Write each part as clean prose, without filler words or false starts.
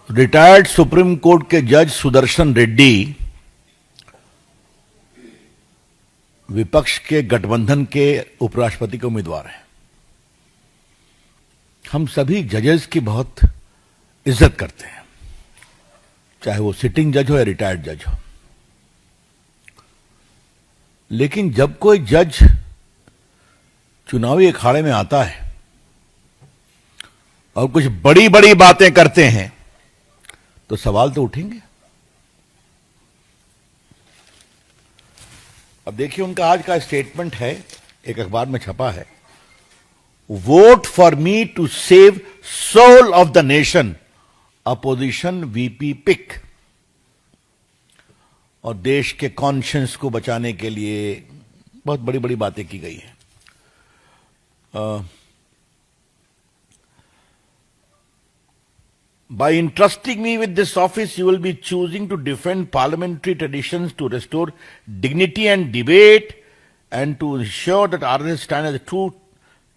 Retired supreme court के जज सुदर्शन रेड्डी विपक्ष के गठबंधन के उपराष्ट्रपति के उम्मीदवार हैं। हम सभी जजेस की बहुत इज्जत करते हैं, चाहे वो सिटिंग जज हो या रिटायर्ड जज हो। लेकिन जब कोई जज चुनावी अखाड़े में आता है और कुछ बड़ी बड़ी बातें करते हैं तो सवाल तो उठेंगे। अब देखिए, उनका आज का स्टेटमेंट है, एक अखबार में छपा है, vote for me to save soul of the nation, opposition VP pick. और देश के कॉन्शियंस को बचाने के लिए बहुत बड़ी बड़ी बातें की गई है। By entrusting me with this office, you will be choosing to defend parliamentary traditions, to restore dignity and debate, and to ensure that RSS stands as a true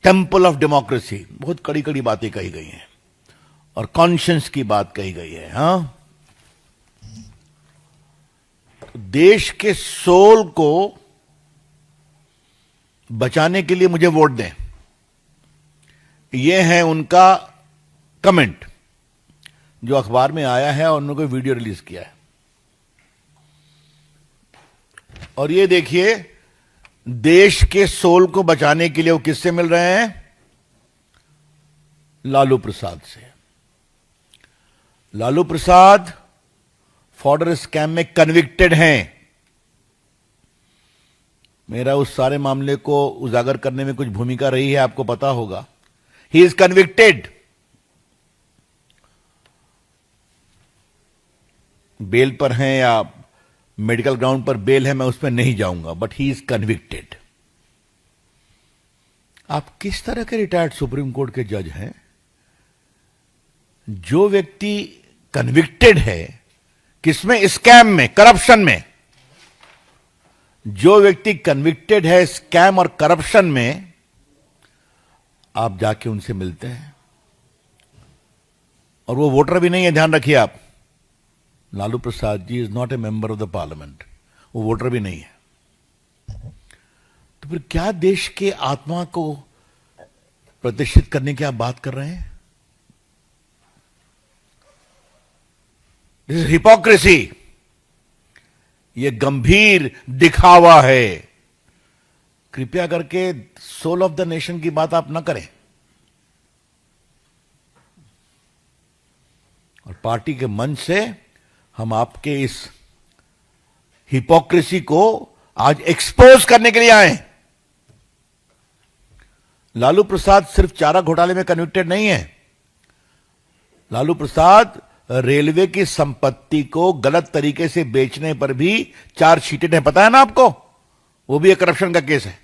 temple of democracy. बहुत कड़ी कड़ी बातें कही गई हैं और conscience की बात कही गई है। हाँ, देश के सोल को बचाने के लिए मुझे वोट दें, यह है उनका कमेंट जो अखबार में आया है और उन्होंने वीडियो रिलीज किया है। और ये देखिए, देश के सोल को बचाने के लिए वो किससे मिल रहे हैं? लालू प्रसाद से। लालू प्रसाद फॉर्डर स्कैम में कन्विक्टेड हैं। मेरा उस सारे मामले को उजागर करने में कुछ भूमिका रही है, आपको पता होगा। He is convicted. बेल पर हैं या मेडिकल ग्राउंड पर बेल है, मैं उस पर नहीं जाऊंगा, बट ही इज कन्विक्टेड। आप किस तरह के रिटायर्ड सुप्रीम कोर्ट के जज हैं? जो व्यक्ति कन्विक्टेड है, किसमें? स्कैम में, करप्शन में। जो व्यक्ति कन्विक्टेड है स्कैम और करप्शन में, आप जाके उनसे मिलते हैं और वो वोटर भी नहीं है, ध्यान रखिए आप। Lalu Prasad ji is not a member of the parliament, वो वोटर भी नहीं है। तो फिर क्या देश के आत्मा को प्रतिष्ठित करने की आप बात कर रहे हैं? This is hypocrisy. ये गंभीर दिखावा है। कृपया करके सोल ऑफ द नेशन की बात आप ना करें। और पार्टी के मंच से हम आपके इस हिपोक्रेसी को आज एक्सपोज करने के लिए आए। लालू प्रसाद सिर्फ चारा घोटाले में कन्विक्टेड नहीं है। लालू प्रसाद रेलवे की संपत्ति को गलत तरीके से बेचने पर भी चार्जशीटेड है, पता है ना आपको? वो भी एक करप्शन का केस है।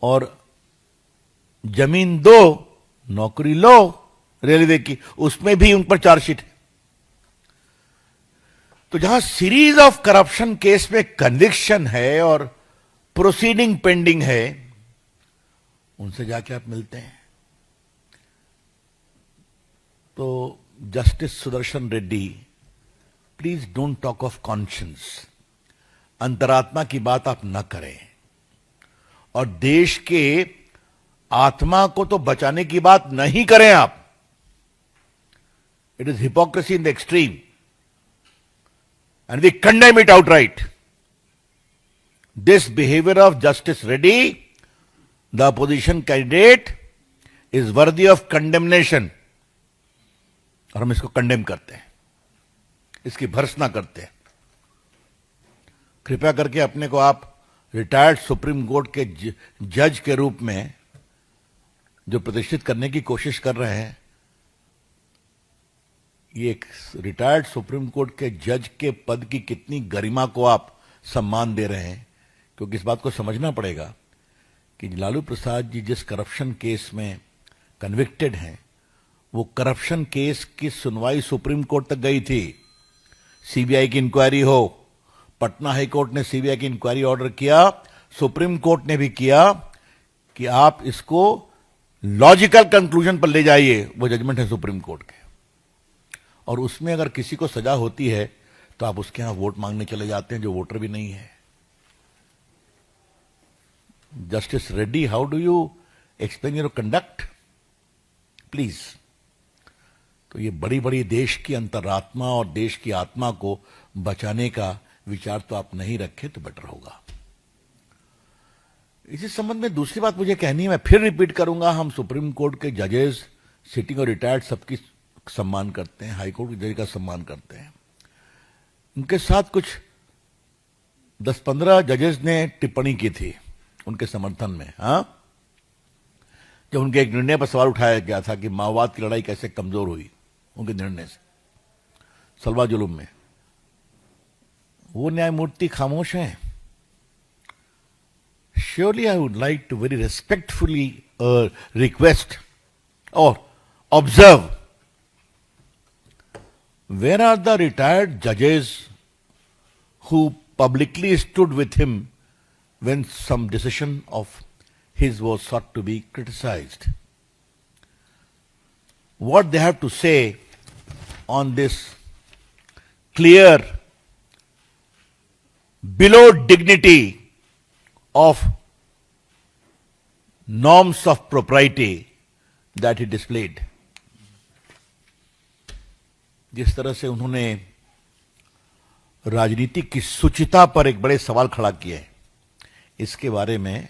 और जमीन दो, नौकरी लो रेलवे की, उसमें भी उन पर चार्जशीट है। तो जहां सीरीज ऑफ करप्शन केस में कन्विक्शन है और प्रोसीडिंग पेंडिंग है, उनसे जाके आप मिलते हैं। तो justice Sudarshan Reddy, please don't talk of conscience. अंतरात्मा की बात आप न करें और देश के आत्मा को तो बचाने की बात नहीं करें आप। It is hypocrisy in the extreme and we condemn it outright. This behavior of Justice Reddy, the opposition candidate, is worthy of condemnation. और हम इसको कंडेम करते हैं, इसकी भर्त्सना करते हैं। कृपया करके अपने को आप रिटायर्ड सुप्रीम कोर्ट के जज के रूप में जो प्रतिष्ठित करने की कोशिश कर रहे हैं, ये एक रिटायर्ड सुप्रीम कोर्ट के जज के पद की कितनी गरिमा को आप सम्मान दे रहे हैं। क्योंकि इस बात को समझना पड़ेगा कि लालू प्रसाद जी जिस करप्शन केस में कन्विक्टेड हैं, वो करप्शन केस की सुनवाई सुप्रीम कोर्ट तक गई थी। सीबीआई की इंक्वायरी हो, पटना हाई कोर्ट ने सीबीआई की इंक्वायरी ऑर्डर किया, सुप्रीम कोर्ट ने भी किया कि आप इसको लॉजिकल कंक्लूजन पर ले जाइए। वो जजमेंट है सुप्रीम कोर्ट के। और उसमें अगर किसी को सजा होती है तो आप उसके यहां वोट मांगने चले जाते हैं जो वोटर भी नहीं है. Justice Reddy, how do you explain your conduct please. तो ये बड़ी बड़ी देश की अंतरात्मा और देश की आत्मा को बचाने का विचार तो आप नहीं रखे तो बेटर होगा. इसी संबंध में दूसरी बात मुझे कहनी है, मैं फिर रिपीट करूंगा, हम सुप्रीम कोर्ट के जजेस, सिटिंग और रिटायर्ड सबकी सम्मान करते हैं, हाई कोर्ट के जज का सम्मान करते हैं. उनके साथ कुछ 10-15 जजेस ने टिप्पणी की थी उनके समर्थन में. हाँ, जब उनके एक निर्णय पर सवाल उठाया गया था कि माओवाद की लड़ाई कैसे कमजोर हुई उनके निर्णय से सलवा जुलूम में, वो न्यायमूर्ति खामोश हैं. Surely I would like to very respectfully request or observe, where are the retired judges who publicly stood with him when some decision of his was sought to be criticized? What they have to say on this clear, below dignity of norms of propriety that he displayed. जिस तरह से उन्होंने राजनीति की शुचिता पर एक बड़े सवाल खड़ा किए हैं, इसके बारे में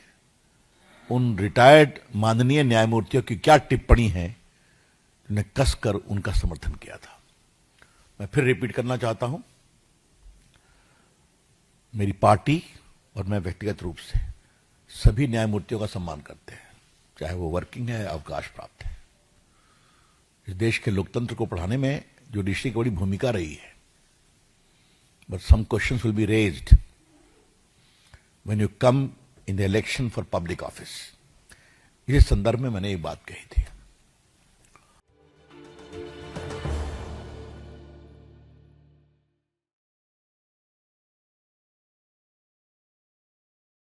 उन रिटायर्ड माननीय न्यायमूर्तियों की क्या टिप्पणी है, उन्हें कसकर उनका समर्थन किया था. मैं फिर रिपीट करना चाहता हूं, मेरी पार्टी और मैं व्यक्तिगत रूप से सभी न्यायमूर्तियों का सम्मान करते हैं, चाहे वो वर्किंग है, अवकाश प्राप्त है. इस देश के लोकतंत्र को बढ़ाने में जुडिशरी की बड़ी भूमिका रही है. But some questions will be raised when you come in the election for public office. इस संदर्भ में मैंने एक बात कही थी,